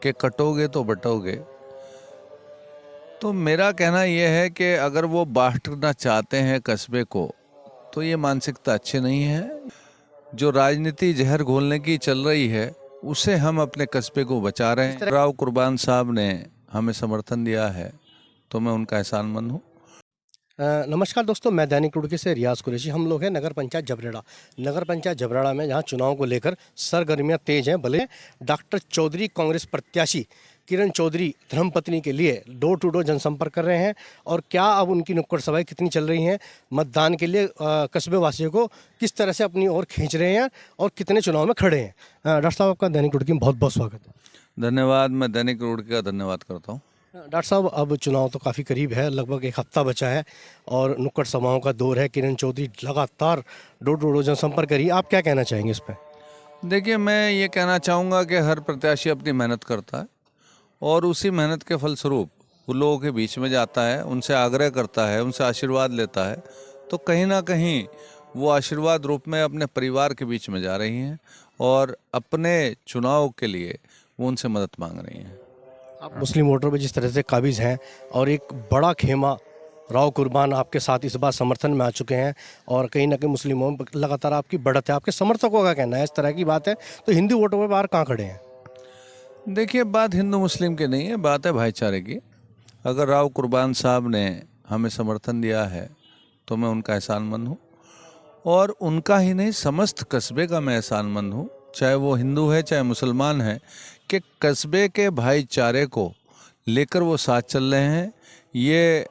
कि कटोगे तो बटोगे। तो मेरा कहना यह है कि अगर वो बांटना चाहते हैं कस्बे को, तो ये मानसिकता अच्छी नहीं है। जो राजनीति जहर घोलने की चल रही है, उसे हम अपने कस्बे को बचा रहे हैं। राव कुर्बान साहब ने हमें समर्थन दिया है, तो मैं उनका एहसानमंद हूँ। नमस्कार दोस्तों, मैं दैनिक रुड़की से रियाज कुरैशी। हम लोग हैं नगर पंचायत जबरेड़ा। नगर पंचायत जबरेड़ा में जहां चुनाव को लेकर सरगर्मियां तेज हैं। भले डॉक्टर चौधरी कांग्रेस प्रत्याशी किरण चौधरी धर्मपत्नी के लिए डोर टू डोर जनसंपर्क कर रहे हैं। और क्या अब उनकी नुक्कड़ सभाएं कितनी चल रही हैं, मतदान के लिए कस्बे वासियों को किस तरह से अपनी ओर खींच रहे हैं और कितने चुनाव में खड़े हैं। डॉक्टर साहब, आपका दैनिक रुड़की में बहुत बहुत स्वागत है। धन्यवाद। मैं दैनिक रुड़की का धन्यवाद करता हूँ। डॉक्टर साहब, अब चुनाव तो काफ़ी करीब है, लगभग एक हफ्ता बचा है और नुक्कड़ सभाओं का दौर है। किरण चौधरी लगातार डोर टू डोर जनसंपर्क करी, आप क्या कहना चाहेंगे इस पर? देखिए, मैं ये कहना चाहूँगा कि हर प्रत्याशी अपनी मेहनत करता है और उसी मेहनत के फलस्वरूप वो लोगों के बीच में जाता है, उनसे आग्रह करता है, उनसे आशीर्वाद लेता है। तो कहीं ना कहीं वो आशीर्वाद रूप में अपने परिवार के बीच में जा रही हैं और अपने चुनाव के लिए वो उनसे मदद मांग रही हैं। आप मुस्लिम वोटर पर जिस तरह से काबिज हैं और एक बड़ा खेमा राव कुर्बान आपके साथ इस बार समर्थन में आ चुके हैं और कहीं ना कहीं मुस्लिमों में लगातार आपकी बढ़त है, आपके समर्थकों का कहना है इस तरह की बात है, तो हिंदू वोटों पर बाहर कहाँ खड़े हैं? देखिए, बात हिंदू मुस्लिम की नहीं है, बात है भाईचारे की। अगर राव कुर्बान साहब ने हमें समर्थन दिया है, तो मैं उनका एहसानमंद हूँ और उनका ही नहीं, समस्त कस्बे का मैं एहसानमंद हूँ, चाहे वो हिंदू है चाहे मुसलमान है, कि कस्बे के भाईचारे को लेकर वो साथ चल रहे हैं। ये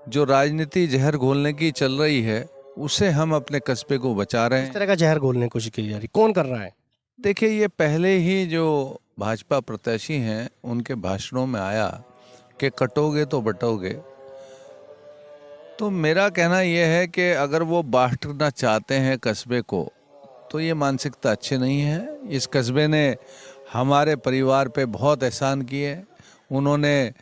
जो राजनीति जहर घोलने की चल रही है, उसे हम अपने कस्बे को बचा रहे इस हैं। तरह का जहर घोलने की कोशिश की जा रही, कौन कर रहा है? देखिए, ये पहले ही जो भाजपा प्रत्याशी हैं, उनके भाषणों में आया कि कटोगे तो बटोगे। तो मेरा कहना यह है कि अगर वो बांटना चाहते हैं कस्बे को, तो ये मानसिकता अच्छी नहीं है। इस कस्बे ने हमारे परिवार पे बहुत एहसान किए। उन्होंने,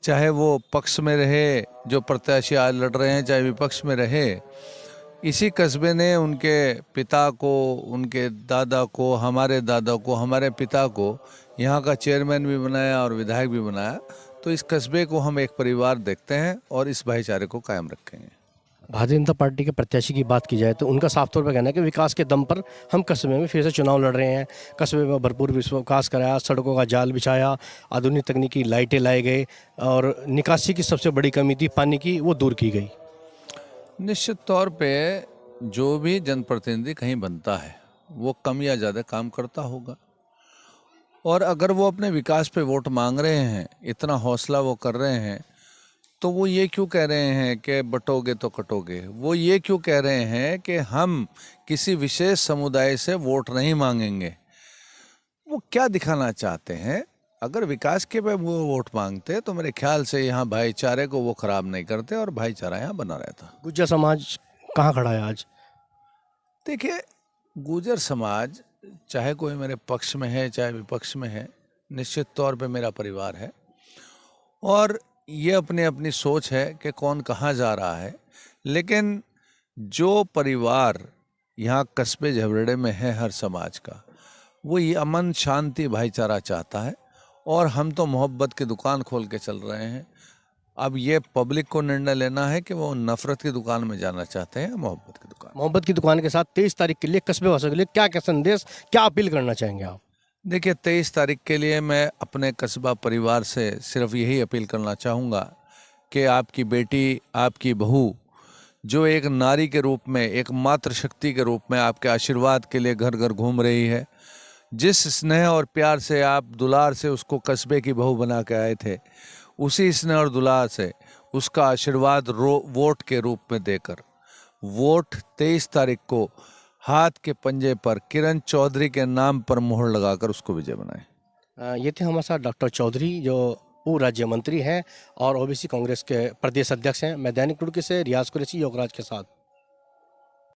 चाहे वो पक्ष में रहे, जो प्रत्याशी आज लड़ रहे हैं, चाहे विपक्ष में रहे, इसी कस्बे ने उनके पिता को, उनके दादा को, हमारे दादा को, हमारे पिता को यहाँ का चेयरमैन भी बनाया और विधायक भी बनाया। तो इस कस्बे को हम एक परिवार देखते हैं और इस भाईचारे को कायम रखेंगे। भारतीय जनता पार्टी के प्रत्याशी की बात की जाए तो उनका साफ तौर पर कहना है कि विकास के दम पर हम कस्बे में फिर से चुनाव लड़ रहे हैं। कस्बे में भरपूर विकास कराया, सड़कों का जाल बिछाया, आधुनिक तकनीकी लाइटें लाए गए और निकासी की सबसे बड़ी कमी थी पानी की, वो दूर की गई। निश्चित तौर पे जो भी जनप्रतिनिधि कहीं बनता है, वो कम या ज़्यादा काम करता होगा। और अगर वो अपने विकास पे वोट मांग रहे हैं, इतना हौसला वो कर रहे हैं, तो वो ये क्यों कह रहे हैं कि बटोगे तो कटोगे? वो ये क्यों कह रहे हैं कि हम किसी विशेष समुदाय से वोट नहीं मांगेंगे? वो क्या दिखाना चाहते हैं? अगर विकास के पे वो वोट मांगते तो मेरे ख्याल से यहाँ भाईचारे को वो खराब नहीं करते और भाईचारा यहाँ बना रहता। गुज्जर समाज कहाँ खड़ा है आज? देखिए, गुर्जर समाज चाहे कोई मेरे पक्ष में है चाहे विपक्ष में है, निश्चित तौर पे मेरा परिवार है और ये अपनी अपनी सोच है कि कौन कहाँ जा रहा है। लेकिन जो परिवार यहाँ कस्बे झबरेड़े में है हर समाज का, वो ये अमन शांति भाईचारा चाहता है और हम तो मोहब्बत की दुकान खोल के चल रहे हैं। अब ये पब्लिक को निर्णय लेना है कि वो नफरत की दुकान में जाना चाहते हैं या मोहब्बत की दुकान। मोहब्बत की दुकान के साथ 23 तारीख के लिए कस्बे वासियों के लिए क्या क्या संदेश, क्या अपील करना चाहेंगे आप? देखिए, 23 तारीख के लिए मैं अपने कस्बा परिवार से सिर्फ यही अपील करना चाहूँगा कि आपकी बेटी, आपकी बहू, जो एक नारी के रूप में, एक मातृशक्ति के रूप में आपके आशीर्वाद के लिए घर घर घूम रही है, जिस स्नेह और प्यार से आप दुलार से उसको कस्बे की बहू बना के आए थे, उसी स्नेह और दुलार से उसका आशीर्वाद वोट के रूप में देकर, वोट 23 तारीख को हाथ के पंजे पर किरण चौधरी के नाम पर मोहर लगाकर उसको विजय बनाएं। ये थे हमारे साथ डॉक्टर चौधरी, जो पूर्व राज्य मंत्री हैं और ओबीसी कांग्रेस के प्रदेश अध्यक्ष हैं। मैं दैनिक रुड़की से रियाज कुरैशी, योगराज के साथ।